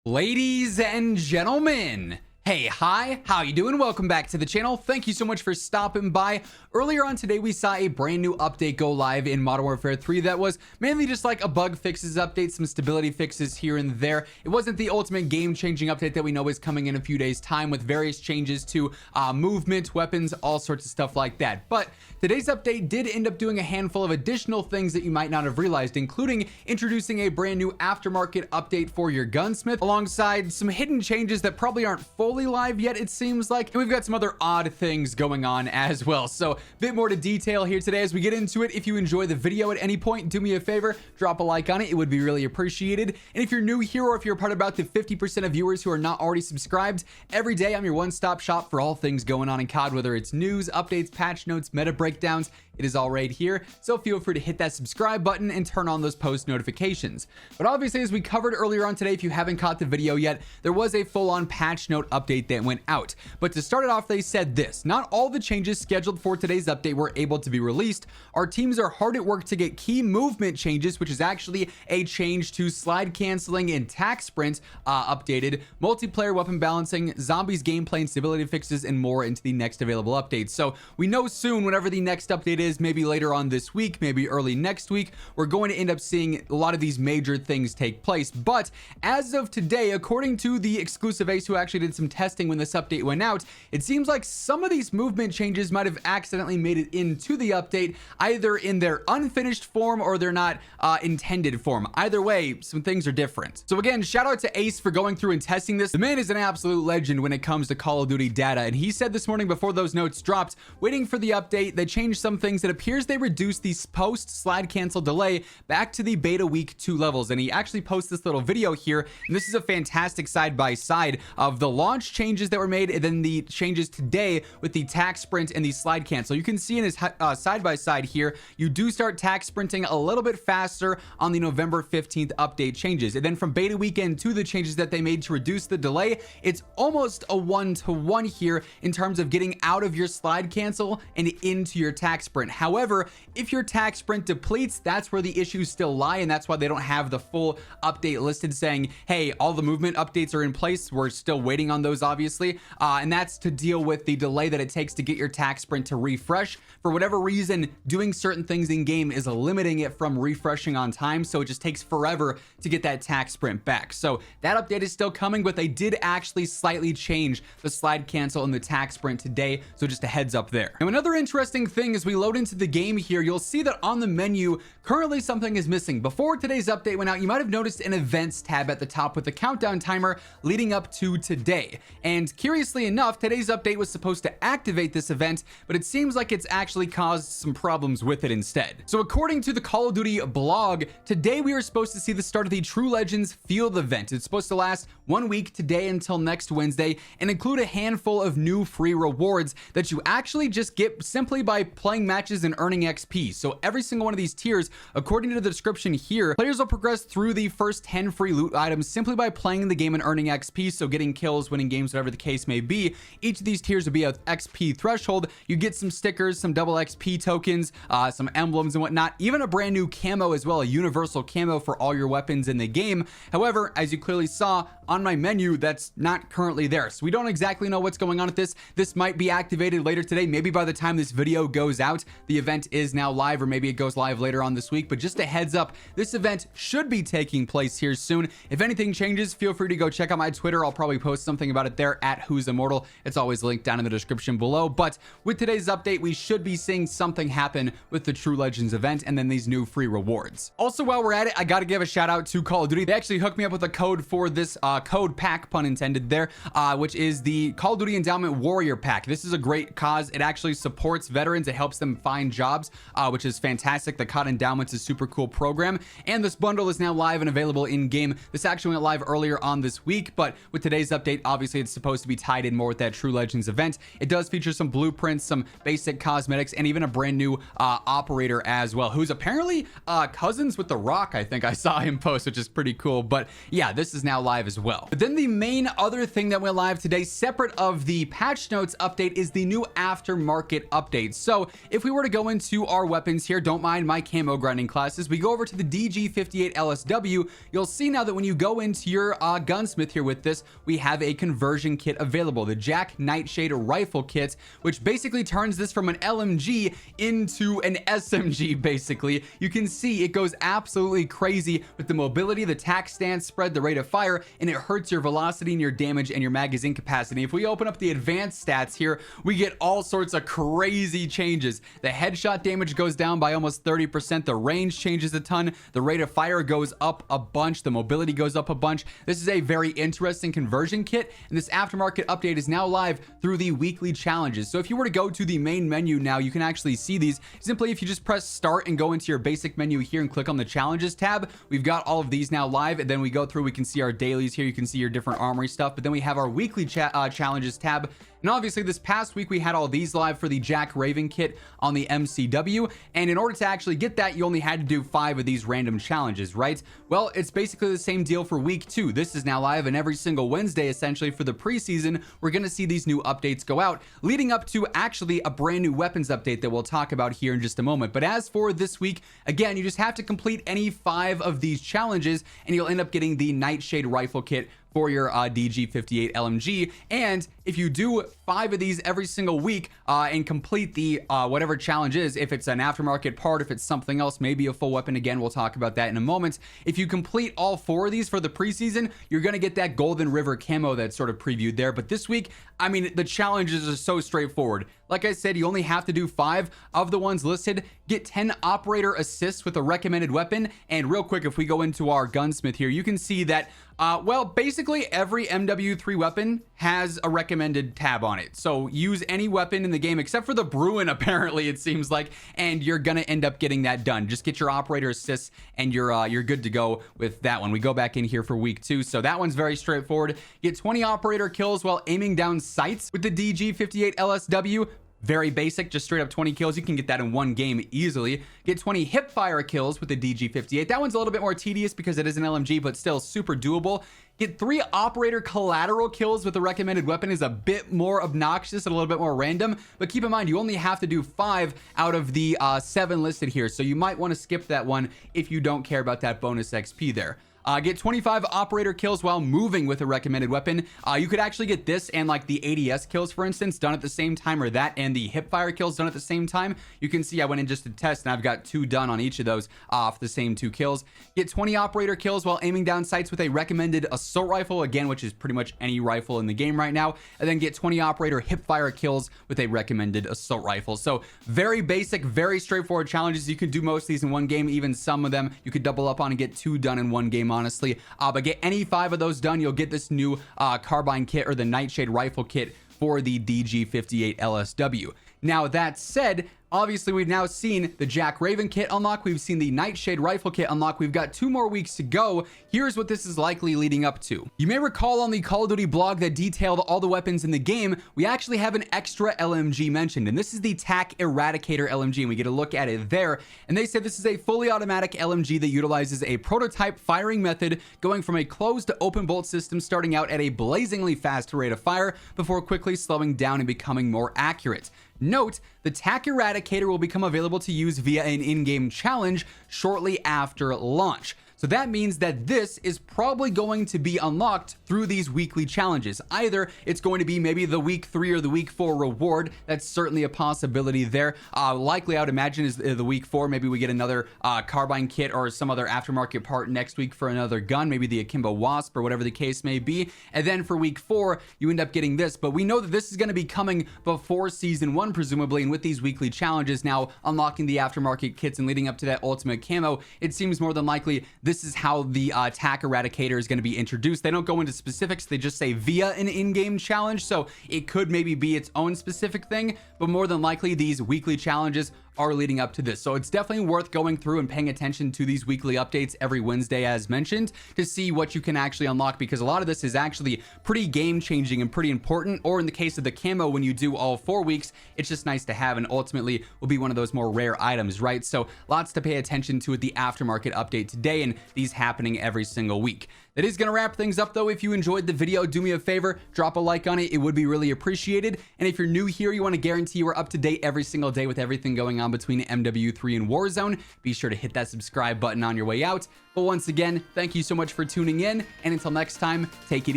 Ladies and gentlemen, hey, hi, how you doing? Welcome back to the channel. Thank you so much for stopping by. Earlier on today, we saw a brand new update go live in Modern Warfare 3 that was mainly just like a bug fixes update, some stability fixes here and there. It wasn't the ultimate game-changing update that we know is coming in a few days' time with various changes to movement, weapons, all sorts of stuff like that. But today's update did end up doing a handful of additional things that you might not have realized, including introducing a brand new aftermarket update for your gunsmith, alongside some hidden changes that probably aren't fully live yet, it seems like, and we've got some other odd things going on as well. So a bit more to detail here today as we get into it. If you enjoy the video at any point, do me a favor, drop a like on it. It would be really appreciated. And if you're new here, or if you're part of about the 50% of viewers who are not already subscribed, every day I'm your one-stop shop for all things going on in COD, whether it's news, updates, patch notes, meta breakdowns. It is all right here, so feel free to hit that subscribe button and turn on those post notifications. But obviously, as we covered earlier on today, if you haven't caught the video yet, there was a full-on patch note update that went out. But to start it off, they said this: not all the changes scheduled for today's update were able to be released. Our teams are hard at work to get key movement changes, which is actually a change to slide canceling and tack sprint updated, multiplayer weapon balancing, zombies gameplay and stability fixes, and more into the next available update. So we know soon, whenever the next update is, maybe later on this week, maybe early next week, we're going to end up seeing a lot of these major things take place. But as of today, according to the exclusive ace who actually did some testing when this update went out, it seems like some of these movement changes might have accidentally made it into the update, either in their unfinished form or their not intended form. Either way, some things are different. So again, shout out to Ace for going through and testing this. The man is an absolute legend when it comes to Call of Duty data, and he said this morning before those notes dropped, waiting for the update, they changed some things. It appears they reduced the post slide cancel delay back to the beta week 2 levels, and he actually posts this little video here, and this is a fantastic side-by-side of the launch changes that were made and then the changes today with the tack sprint and the slide cancel. You can see in his side-by-side here, you do start tack sprinting a little bit faster on the November 15th update changes, and then from beta weekend to the changes that they made to reduce the delay, it's almost a 1-to-1 here in terms of getting out of your slide cancel and into your tack sprint. However, if your tack sprint depletes, that's where the issues still lie, and that's why they don't have the full update listed saying, hey, all the movement updates are in place. We're still waiting on those, obviously, and that's to deal with the delay that it takes to get your tack sprint to refresh. For whatever reason, doing certain things in game is limiting it from refreshing on time, so it just takes forever to get that tack sprint back. So that update is still coming, but they did actually slightly change the slide cancel and the tack sprint today, so just a heads up there. Now, another interesting thing as we load into the game here, you'll see that on the menu currently something is missing. Before today's update went out, you might have noticed an events tab at the top with the countdown timer leading up to today, and curiously enough, today's update was supposed to activate this event, but it seems like it's actually caused some problems with it instead. So according to the Call of Duty blog, today we were supposed to see the start of the True Legends field event. It's supposed to last 1 week today until next Wednesday and include a handful of new free rewards that you actually just get simply by playing matches and earning XP. So every single one of these tiers, according to the description here, players will progress through the first 10 free loot items simply by playing the game and earning XP, so getting kills, winning games, whatever the case may be. Each of these tiers will be an XP threshold. You get some stickers, some double XP tokens, some emblems and whatnot, even a brand new camo as well, a universal camo for all your weapons in the game. However, as you clearly saw on my menu, that's not currently there, so we don't exactly know what's going on with this. This might be activated later today. Maybe by the time this video goes out, the event is now live, or maybe it goes live later on this week. But just a heads up, this event should be taking place here soon. If anything changes, feel free to go check out my Twitter. I'll probably post something about it there at WhosImmortal. It's always linked down in the description below. But with today's update, we should be seeing something happen with the True Legends event and then these new free rewards. Also, while we're at it, I got to give a shout out to Call of Duty. They actually hooked me up with a code for this code pack, pun intended there, which is the Call of Duty Endowment Warrior Pack. This is a great cause. It actually supports veterans. It helps them find jobs, which is fantastic. The COD Endowments is a super cool program, and this bundle is now live and available in game. This actually went live earlier on this week, but with today's update, obviously it's supposed to be tied in more with that True Legends event. It does feature some blueprints, some basic cosmetics, and even a brand new operator as well, who's apparently cousins with The Rock. I think I saw him post, which is pretty cool. But yeah, this is now live as well. well. But then the main other thing that went live today, separate of the patch notes update, is the new aftermarket update. So if we were to go into our weapons here, don't mind my camo grinding classes, we go over to the DG58 LSW, you'll see now that when you go into your gunsmith here with this, we have a conversion kit available, the Jack Nightshade rifle kit, which basically turns this from an LMG into an SMG. Basically, you can see it goes absolutely crazy with the mobility, the tack stance spread, the rate of fire, and it hurts your velocity and your damage and your magazine capacity. If we open up the advanced stats here, we get all sorts of crazy changes. The headshot damage goes down by almost 30%, the range changes a ton, the rate of fire goes up a bunch, the mobility goes up a bunch. This is a very interesting conversion kit, and this aftermarket update is now live through the weekly challenges. So if you were to go to the main menu now, you can actually see these. Simply, if you just press start and go into your basic menu here and click on the challenges tab, we've got all of these now live, and then we go through, we can see our dailies here, you can see your different armory stuff, but then we have our weekly challenges tab. And obviously this past week we had all these live for the Jack Raven kit on the MCW, and in order to actually get that, you only had to do 5 of these random challenges, right? Well, it's basically the same deal for week 2. This is now live, and every single Wednesday essentially for the preseason, we're going to see these new updates go out, leading up to actually a brand new weapons update that we'll talk about here in just a moment. But as for this week, again, you just have to complete any 5 of these challenges and you'll end up getting the Nightshade rifle kit for your DG58 LMG. And if you do 5 of these every single week and complete the whatever challenge is, if it's an aftermarket part, if it's something else, maybe a full weapon, again, we'll talk about that in a moment. If you complete all 4 of these for the preseason, you're gonna get that Golden River camo that's sort of previewed there. But this week, I mean, the challenges are so straightforward. Like I said, you only have to do 5 of the ones listed, get 10 operator assists with a recommended weapon. And real quick, if we go into our gunsmith here, you can see that well, basically every MW3 weapon has a recommended tab on it. So use any weapon in the game except for the Bruin, apparently, it seems like, and you're gonna end up getting that done. Just get your operator assists and you're good to go with that one. We go back in here for week 2. So that one's very straightforward. Get 20 operator kills while aiming down sights with the DG58 LSW. Very basic, just straight up 20 kills. You can get that in one game easily. Get 20 hip fire kills with the DG58. That one's a little bit more tedious because it is an LMG, but still super doable. Get 3 operator collateral kills with the recommended weapon is a bit more obnoxious and a little bit more random, but keep in mind, you only have to do 5 out of the 7 listed here, so you might want to skip that one if you don't care about that bonus XP there. Get 25 operator kills while moving with a recommended weapon. You could actually get this and like the ADS kills, for instance, done at the same time, or that and the hipfire kills done at the same time. You can see I went in just to test and I've got 2 done on each of those off the same 2 kills. Get 20 operator kills while aiming down sights with a recommended assault rifle, again, which is pretty much any rifle in the game right now. And then get 20 operator hipfire kills with a recommended assault rifle. So very basic, very straightforward challenges. You can do most of these in one game, even some of them you could double up on and get 2 done in one game, honestly. But get any 5 of those done, you'll get this new carbine kit, or the Nightshade rifle kit for the DG58 LSW. Now that said, obviously we've now seen the Jack Raven kit unlock, we've seen the Nightshade rifle kit unlock, we've got 2 more weeks to go. Here's what this is likely leading up to. You may recall on the Call of Duty blog that detailed all the weapons in the game, we actually have an extra LMG mentioned, and this is the TAC Eradicator LMG, and we get a look at it there. And they said this is a fully automatic LMG that utilizes a prototype firing method going from a closed to open bolt system, starting out at a blazingly fast rate of fire before quickly slowing down and becoming more accurate. Note, the TAC Eradicator will become available to use via an in-game challenge shortly after launch. So that means that this is probably going to be unlocked through these weekly challenges. Either it's going to be maybe the week 3 or the week 4 reward. That's certainly a possibility there. Likely, I would imagine, is the week 4. Maybe we get another carbine kit or some other aftermarket part next week for another gun, maybe the Akimbo Wasp or whatever the case may be. And then for week 4, you end up getting this. But we know that this is going to be coming before season 1, presumably. And with these weekly challenges now unlocking the aftermarket kits and leading up to that ultimate camo, it seems more than likely this is how the TAC Eradicator is going to be introduced. They don't go into specifics, they just say via an in-game challenge, so it could maybe be its own specific thing, but more than likely these weekly challenges are leading up to this. So it's definitely worth going through and paying attention to these weekly updates every Wednesday, as mentioned, to see what you can actually unlock, because a lot of this is actually pretty game-changing and pretty important. Or in the case of the camo, when you do all 4 weeks, it's just nice to have and ultimately will be one of those more rare items, right? So lots to pay attention to with the aftermarket update today, and these happening every single week. That is going to wrap things up, though. If you enjoyed the video, do me a favor, drop a like on it. It would be really appreciated. And if you're new here, you want to guarantee you are up to date every single day with everything going on between MW3 and Warzone, be sure to hit that subscribe button on your way out. But once again, thank you so much for tuning in. And until next time, take it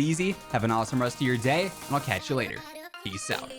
easy, have an awesome rest of your day, and I'll catch you later. Peace out.